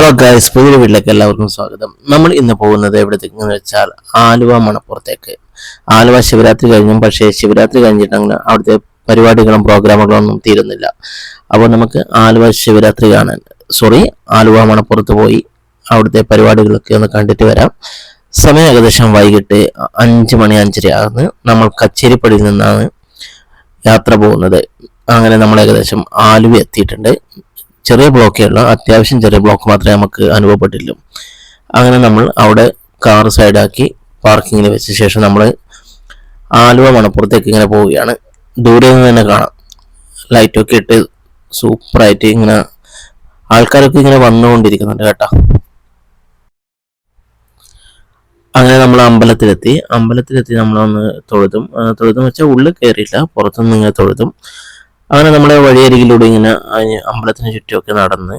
Hello guys, പുതിയൊരു വീട്ടിലേക്ക് എല്ലാവർക്കും സ്വാഗതം. നമ്മൾ ഇന്ന് പോകുന്നത് എവിടത്തേക്കെന്ന് വെച്ചാൽ ആലുവ മണപ്പുറത്തേക്ക്. ആലുവ ശിവരാത്രി കഴിഞ്ഞും, പക്ഷേ ശിവരാത്രി കഴിഞ്ഞിട്ടങ്ങനെ അവിടുത്തെ പരിപാടികളും പ്രോഗ്രാമുകളും ഒന്നും തീരുന്നില്ല. അപ്പോൾ നമുക്ക് ആലുവ മണപ്പുറത്ത് പോയി അവിടുത്തെ പരിപാടികളൊക്കെ ഒന്ന് കണ്ടിട്ട് വരാം. സമയം ഏകദേശം വൈകിട്ട് 5 മണി 5:30 ആകുന്നു. നമ്മൾ കച്ചേരിപ്പടിയിൽ നിന്നാണ് യാത്ര പോകുന്നത്. അങ്ങനെ നമ്മൾ ഏകദേശം ആലുവ എത്തിയിട്ടുണ്ട്. ചെറിയ ബ്ലോക്കേ ഉള്ളൂ, അത്യാവശ്യം ചെറിയ ബ്ലോക്ക് മാത്രമേ നമുക്ക് അനുഭവപ്പെട്ടില്ലൂ. അങ്ങനെ നമ്മൾ അവിടെ കാർ സൈഡാക്കി പാർക്കിങ്ങിൽ വെച്ച ശേഷം നമ്മൾ ആലുവ മണപ്പുറത്തേക്ക് ഇങ്ങനെ പോവുകയാണ്. ദൂരെ നിന്ന് തന്നെ കാണാം, ലൈറ്റൊക്കെ ഇട്ട് സൂപ്പറായിട്ട് ഇങ്ങനെ ആൾക്കാരൊക്കെ ഇങ്ങനെ വന്നുകൊണ്ടിരിക്കുന്നുണ്ട് കേട്ടോ. അങ്ങനെ നമ്മൾ അമ്പലത്തിലെത്തി നമ്മളൊന്ന് തൊഴുതും വെച്ചാൽ ഉള്ളിൽ കയറിയില്ല, പുറത്തുനിന്ന് ഇങ്ങനെ തൊഴുതും. അങ്ങനെ നമ്മുടെ വഴിയരികിലൂടെ ഇങ്ങനെ അമ്പലത്തിന് ചുറ്റുമൊക്കെ നടന്ന്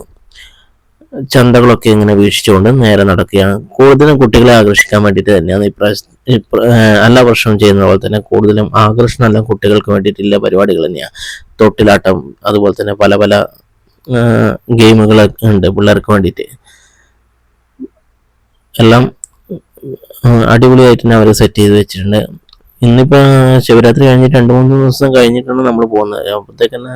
ചന്തകളൊക്കെ ഇങ്ങനെ വീക്ഷിച്ചുകൊണ്ട് നേരെ നടക്കുകയാണ്. കൂടുതലും കുട്ടികളെ ആകർഷിക്കാൻ വേണ്ടിയിട്ട് തന്നെയാണ് എല്ലാ വർഷവും ചെയ്യുന്ന പോലെ തന്നെ കൂടുതലും ആകർഷണമെല്ലാം കുട്ടികൾക്ക് വേണ്ടിയിട്ടുള്ള പരിപാടികൾ തന്നെയാണ്. തൊട്ടിലാട്ടം, അതുപോലെ തന്നെ പല പല ഗെയിമുകളൊക്കെ ഉണ്ട് പിള്ളേർക്ക് വേണ്ടിയിട്ട്. എല്ലാം അടിപൊളിയായിട്ട് തന്നെ അവർ സെറ്റ് ചെയ്ത് വെച്ചിട്ടുണ്ട്. ഇന്നിപ്പോൾ ശിവരാത്രി കഴിഞ്ഞിട്ട് 2-3 ദിവസം കഴിഞ്ഞിട്ടാണ് നമ്മൾ പോകുന്നത്. അപ്പോഴത്തേക്കന്നെ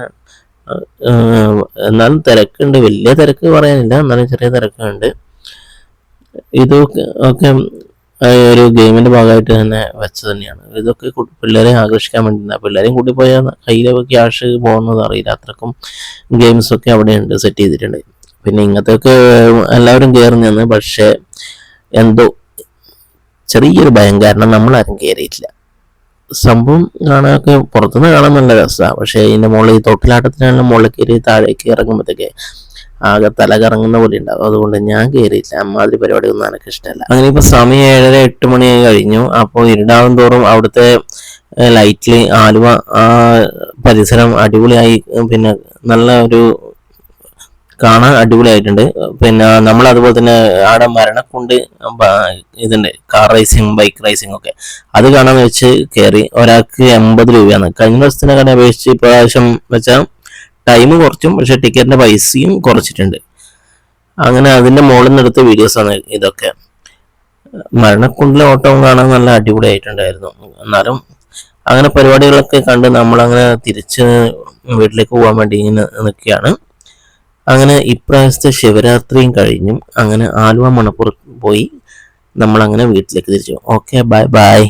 എന്നാലും തിരക്കുണ്ട്, വലിയ തിരക്ക് പറയാനില്ല, എന്നാലും ചെറിയ തിരക്കുണ്ട്. ഇതൊക്കെ ഒരു ഗെയിമിൻ്റെ ഭാഗമായിട്ട് തന്നെ വെച്ച് തന്നെയാണ്. ഇതൊക്കെ പിള്ളേരെ ആകർഷിക്കാൻ വേണ്ടിയിട്ടാണ്. പിള്ളേരെയും കൂട്ടി പോയാൽ കയ്യിലൊക്കെ ക്യാഷ് പോകുന്നത് അറിയില്ല, അത്രക്കും ഗെയിംസൊക്കെ അവിടെയുണ്ട്, സെറ്റ് ചെയ്തിട്ടുണ്ട്. പിന്നെ ഇങ്ങനത്തെയൊക്കെ എല്ലാവരും കയറി നിന്ന്, പക്ഷേ എന്തോ ചെറിയൊരു ഭയം കാരണം നമ്മളാരും കയറിയിട്ടില്ല. സംഭവം കാണാനൊക്കെ പുറത്തുനിന്ന് കാണാൻ നല്ല രസമാണ്, പക്ഷേ ഇതിൻ്റെ മുകളിൽ ഈ തൊട്ടിലാട്ടത്തിനാണ് മുകളിൽ കയറി താഴേക്ക് ഇറങ്ങുമ്പോഴത്തേക്ക് ആകെ തല കറങ്ങുന്ന പോലെ ഉണ്ടാവും. അതുകൊണ്ട് ഞാൻ കയറിയില്ല, അമ്മാതിരി പരിപാടിയൊന്നും എനിക്ക് ഇഷ്ടമല്ല. അങ്ങനെ ഇപ്പോൾ സമയം 7-8 മണിയായി കഴിഞ്ഞു. അപ്പോൾ ഇരുടാവും തോറും അവിടുത്തെ ലൈറ്റിൽ ആലുവ പരിസരം അടിപൊളിയായി, പിന്നെ നല്ല ഒരു കാണാൻ അടിപൊളിയായിട്ടുണ്ട്. പിന്നെ നമ്മൾ അതുപോലെ തന്നെ അവിടെ മരണക്കുണ്ട് ഇതുണ്ട്, കാർ റേസിങ്, ബൈക്ക് റേസിംഗ് ഒക്കെ. അത് കാണാന്ന് വെച്ച് കയറി. ഒരാൾക്ക് 80 രൂപയാണ്. കഴിഞ്ഞ ദിവസത്തിനെ കണ്ട് അപേക്ഷിച്ച് ഇപ്രാവശ്യം വെച്ചാൽ ടൈം കുറച്ചും, പക്ഷെ ടിക്കറ്റിന്റെ പൈസയും കുറച്ചിട്ടുണ്ട്. അങ്ങനെ അതിന്റെ മുകളിൽ നിന്ന് എടുത്ത വീഡിയോസാണ് ഇതൊക്കെ. മരണക്കുണ്ടിലെ ഓട്ടവും കാണാൻ നല്ല അടിപൊളിയായിട്ടുണ്ടായിരുന്നു. എന്നാലും അങ്ങനെ പരിപാടികളൊക്കെ കണ്ട് നമ്മളങ്ങനെ തിരിച്ച് വീട്ടിലേക്ക് പോകാൻ വേണ്ടി ഇങ്ങനെ നിൽക്കുകയാണ്. അങ്ങനെ ഇപ്രാവശ്യത്തെ ശിവരാത്രിയും കഴിഞ്ഞു. അങ്ങനെ ആലുവ മണപ്പുറത്ത് പോയി നമ്മളങ്ങനെ വീട്ടിലേക്ക് തിരിച്ചു. Okay, bye bye.